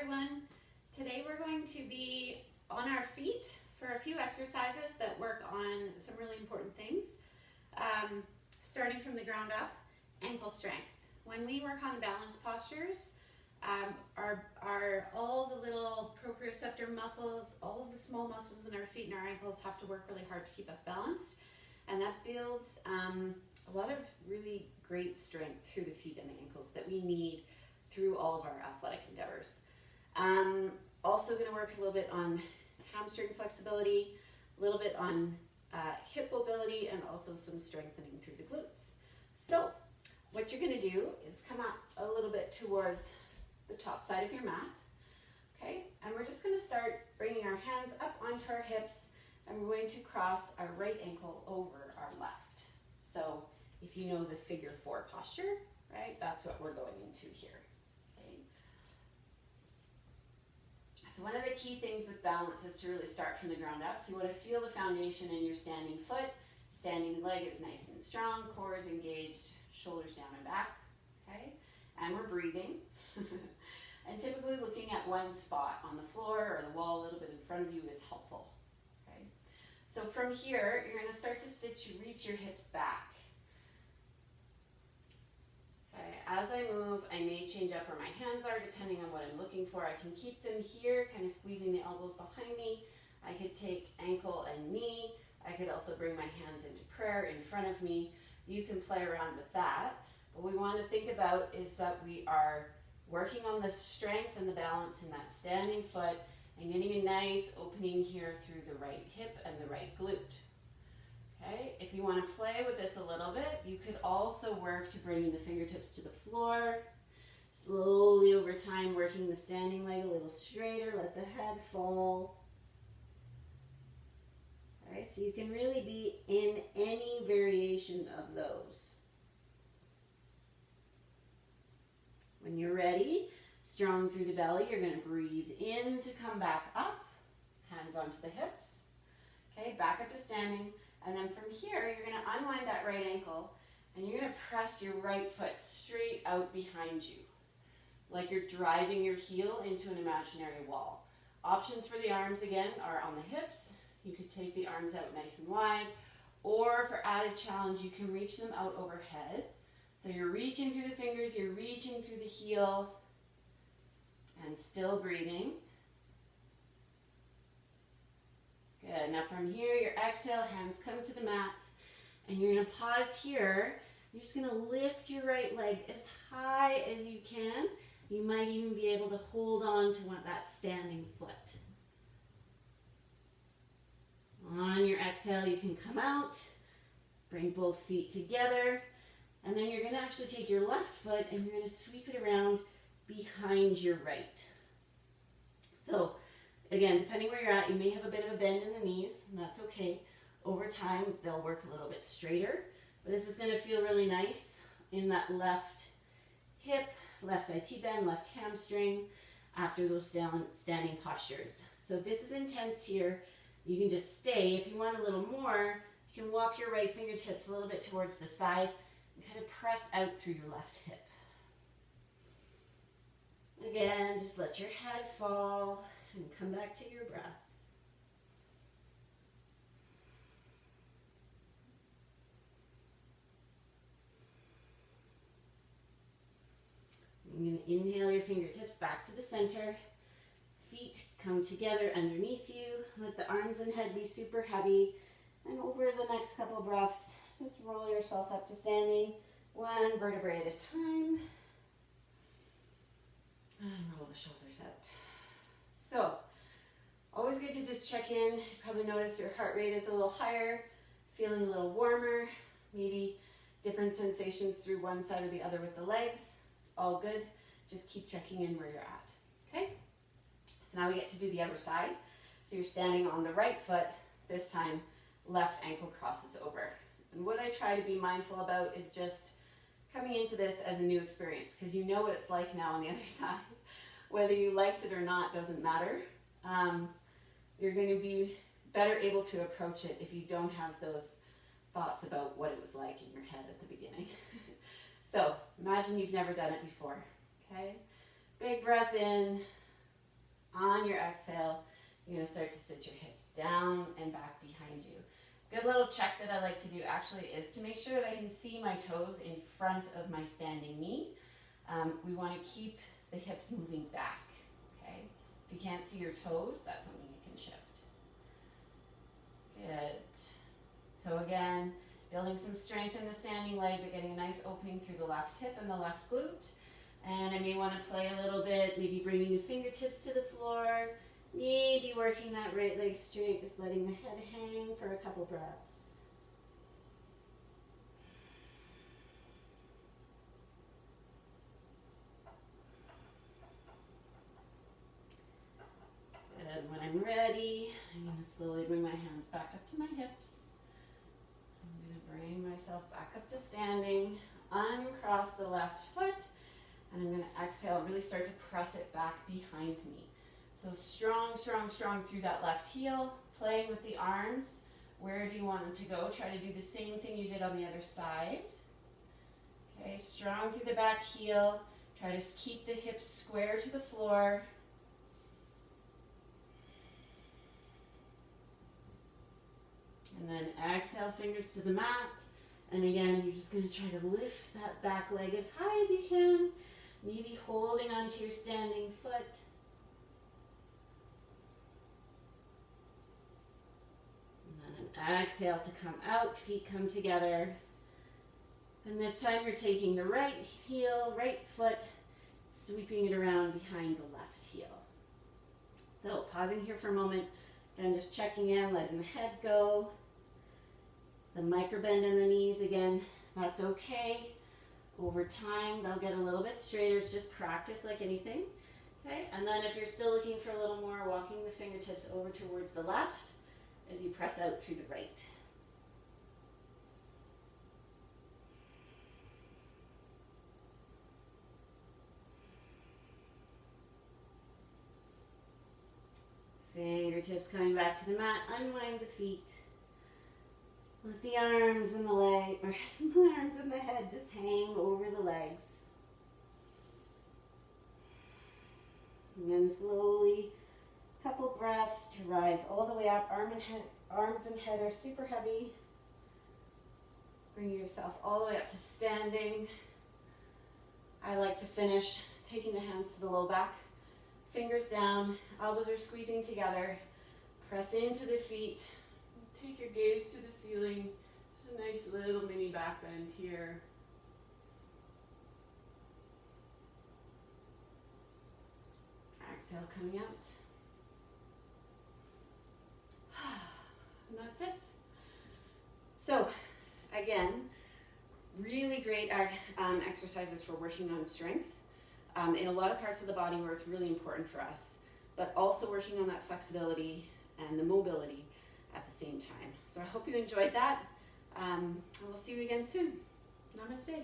everyone. Today we're going to be on our feet for a few exercises that work on some really important things. Starting from the ground up, ankle strength. When we work on balance postures, all the little proprioceptor muscles, all of the small muscles in our feet and our ankles have to work really hard to keep us balanced, and that builds a lot of really great strength through the feet and the ankles that we need through all of our athletic endeavors. Also going to work a little bit on hamstring flexibility, a little bit on hip mobility, and also some strengthening through the glutes. So what you're going to do is come up a little bit towards the top side of your mat, okay? And we're just going to start bringing our hands up onto our hips, and we're going to cross our right ankle over our left. So if you know the figure 4 posture, right, that's what we're going into here. So one of the key things with balance is to really start from the ground up. So you want to feel the foundation in your standing foot. Standing leg is nice and strong, core is engaged, shoulders down and back, okay? And we're breathing. And typically looking at one spot on the floor or the wall a little bit in front of you is helpful, okay? So from here, you're going to start to reach your hips back. Okay, as I move, I may change up where my hands are depending on what I'm looking for. I can keep them here, kind of squeezing the elbows behind me. I could take ankle and knee. I could also bring my hands into prayer in front of me. You can play around with that. What we want to think about is that we are working on the strength and the balance in that standing foot and getting a nice opening here through the right hip and the right glute. Okay, if you want to play with this a little bit, you could also work to bringing the fingertips to the floor. Slowly over time, working the standing leg a little straighter, let the head fall. All right, so you can really be in any variation of those. When you're ready, strong through the belly, you're going to breathe in to come back up, hands onto the hips. Okay, back up to standing. And then from here, you're going to unwind that right ankle, and you're going to press your right foot straight out behind you, like you're driving your heel into an imaginary wall. Options for the arms, again, are on the hips. You could take the arms out nice and wide, or for added challenge, you can reach them out overhead. So you're reaching through the fingers, you're reaching through the heel, and still breathing. Good. Now from here, your exhale, hands come to the mat, and you're going to pause here. You're just going to lift your right leg as high as you can. You might even be able to hold on to that standing foot. On your exhale, you can come out, bring both feet together, and then you're going to actually take your left foot and you're going to sweep it around behind your right. So again, depending where you're at, you may have a bit of a bend in the knees, and that's okay. Over time, they'll work a little bit straighter, but this is going to feel really nice in that left hip, left IT bend, left hamstring after those standing postures. So if this is intense here, you can just stay. If you want a little more, you can walk your right fingertips a little bit towards the side and kind of press out through your left hip. Again, just let your head fall and come back to your breath. You're going to inhale your fingertips back to the center. Feet come together underneath you. Let the arms and head be super heavy. And over the next couple of breaths, just roll yourself up to standing, one vertebrae at a time. And roll the shoulders out. So, always good to just check in. You probably notice your heart rate is a little higher, feeling a little warmer, maybe different sensations through one side or the other with the legs. All good. Just keep checking in where you're at. Okay? So now we get to do the other side. So you're standing on the right foot. This time, left ankle crosses over. And what I try to be mindful about is just coming into this as a new experience, because you know what it's like now on the other side. Whether you liked it or not doesn't matter. You're going to be better able to approach it if you don't have those thoughts about what it was like in your head at the beginning. So imagine you've never done it before, okay? Big breath in, On your exhale, you're going to start to sit your hips down and back behind you. Good little check that I like to do actually is to make sure that I can see my toes in front of my standing knee. We want to keep the hips moving back, okay? If you can't see your toes, that's something you can shift. Good. So again, building some strength in the standing leg, but getting a nice opening through the left hip and the left glute. And I may want to play a little bit, maybe bringing the fingertips to the floor, maybe working that right leg straight, just letting the head hang for a couple breaths. And when I'm ready, I'm going to slowly bring my hands back up to my hips. I'm going to bring myself back up to standing, uncross the left foot, and I'm going to exhale, really start to press it back behind me. So strong, strong, strong through that left heel, playing with the arms. Where do you want them to go? Try to do the same thing you did on the other side. Okay, strong through the back heel. Try to keep the hips square to the floor. And then exhale, fingers to the mat. And again, you're just going to try to lift that back leg as high as you can. Maybe holding onto your standing foot. And then an exhale to come out, feet come together. And this time you're taking the right heel, right foot, sweeping it around behind the left heel. So pausing here for a moment, and just checking in, letting the head go. The micro bend in the knees again, that's okay. Over time, they'll get a little bit straighter. It's just practice like anything. Okay, and then if you're still looking for a little more, walking the fingertips over towards the left as you press out through the right. Fingertips coming back to the mat, unwind the feet. Let the arms and the leg, or the arms and the head just hang over the legs. And then slowly, couple breaths to rise all the way up. Arms and head are super heavy. Bring yourself all the way up to standing. I like to finish taking the hands to the low back. Fingers down, elbows are squeezing together. Press into the feet. Take your gaze to the ceiling. Just a nice little mini back bend here. Exhale, coming out. And that's it. So, again, really great exercises for working on strength in a lot of parts of the body where it's really important for us, but also working on that flexibility and the mobility at the same time. So I hope you enjoyed that. And we'll see you again soon. Namaste.